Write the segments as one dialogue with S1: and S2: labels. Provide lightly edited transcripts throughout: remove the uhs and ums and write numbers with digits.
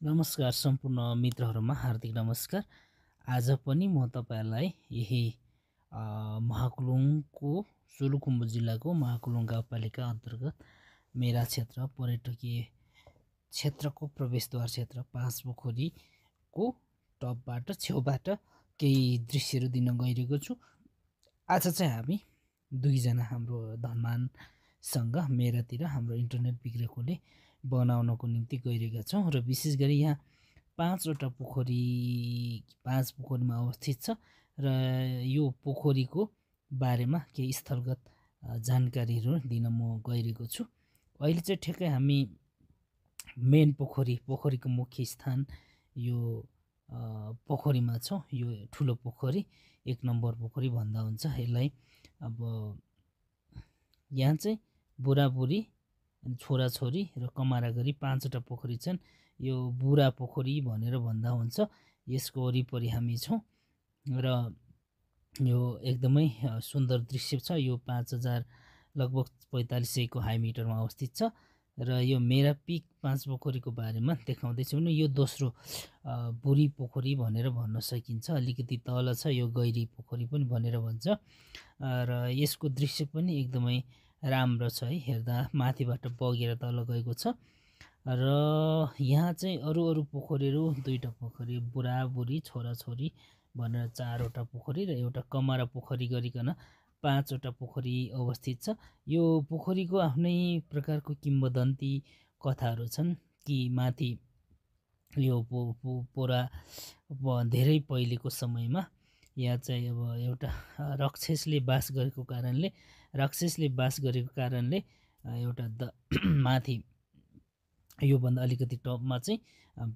S1: नमस्कार सम्पूर्ण मित्रहरूमा हार्दिक नमस्कार। आज पनि म तपाईहरुलाई यही महाकुलुङको सोलुखुम्बु जिल्लाको महाकुलुङ गाउँपालिका अन्तर्गत मेरा क्षेत्र पर्यटकीय क्षेत्रको प्रवेशद्वार क्षेत्र पाँचपोखरीको टपबाट छेउबाट केही दृश्यहरू दिन गइरहेको छु। आज चाहिँ हामी दुईजना हाम्रो धनमानसँग मेरातिर हाम्रो इन्टरनेट बिग्रेकोले बनाउनको निम्ति गइरहेका छौँ र विशेष गरी यहाँ पाँच पोखरीमा अवस्थित छ र यो पोखरीको बारेमा केही स्थलगत जानकारीहरू दिन म गइरहेको छु। अहिले चाहिँ ठ्याक्कै हामी मेन पोखरीको मुख्य स्थान यो पोखरीमा छौँ। यो ठुलो पोखरी 1 नम्बर पोखरी भन्दा हुन्छ यसलाई। अब यहाँ चाहिँ बुढाबुढी छोराछोरी र कमारा गरी 5वटा पोखरी छन्। यो बुढा पोखरी भनेर भन्दा हुन्छ। यसको वरिपरि हामी छौँ र यो एकदमै सुन्दर दृश्य छ। यो 5000 लगभग 4500 को हाई मिटरमा अवस्थित छ र यो मेरा पिक पाँचपोखरीको बारेमा देखाउँदैछु भने यो दोस्रो बुढी पोखरी भनेर भन्न सकिन्छ। अलिकति तल छ यो गैरी पोखरी पनि भनेर भन्छ र यसको दृश्य पनि एकदमै राम्रो छ है। हेर्दा माथिबाट बगेर तल गएको छ र यहाँ चाहिँ अरू पोखरीहरू 2टा पोखरी बुढाबुढी छोराछोरी भनेर 4वटा पोखरी र एउटा कमारा पोखरी गरिकन 5वटा पोखरी अवस्थित छ। यो पोखरीको आफ्नै प्रकारको किम्वदन्ती कथाहरू छन् कि माथि यो पोरा धेरै पहिलेको समयमा यहाँ चाहिँ अब एउटा राक्षसले बास गरेको कारणले एउटा माथि योभन्दा अलिकति टपमा चाहिँ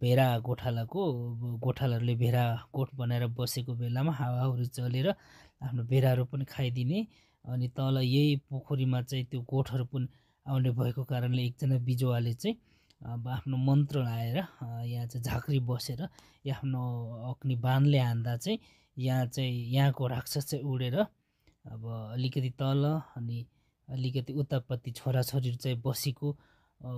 S1: भेरा गोठालाहरूले भेरा गोठ बनाएर बसेको बेलामा हावाहुरी चलेर आफ्नो भेराहरू पनि खाइदिने अनि तल यही पोखरीमा चाहिँ त्यो गोठहरू पनि आउने भएको कारणले एकजना बिजुवाले चाहिँ अब आफ्नो मन्त्र लाएर यहाँ चाहिँ झाँक्री बसेर आफ्नो अग्नि बाणले हान्दा चाहिँ यहाँको राक्षस चाहिँ उडेर अब अलिकति तल अनि अलिकति उतापट्टि छोराछोरीहरू चाहिँ बसेको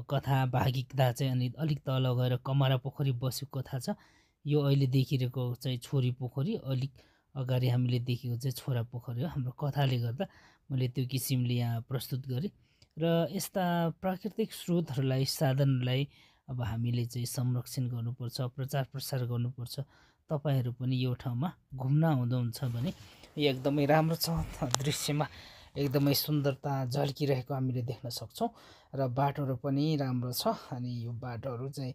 S1: कथा भागिकता चाहिँ अनि अलिक तल गएर कमारा पोखरी बसेको कथा छ। यो अहिले देखिरहेको चाहिँ छोरी पोखरी, अलिक अगाडि हामीले देखेको चाहिँ छोरा पोखरी हो। हाम्रो कथाले गर्दा मैले त्यो किसिमले यहाँ प्रस्तुत गरेँ र यस्ता प्राकृतिक स्रोतहरूलाई साधनलाई अब हामीले चाहिँ संरक्षण गर्नुपर्छ, प्रचार प्रसार गर्नुपर्छ। तपाईहरु पनि यो ठाउँमा घुम्न आउनुहुन्छ भने एकदमै राम्रो छ। दृश्यमा एकदमै सुन्दरता झल्किरहेको हामीले देख्न सक्छौं र बाटोहरू पनि राम्रो छ। अनि यो बाटोहरू चाहिँ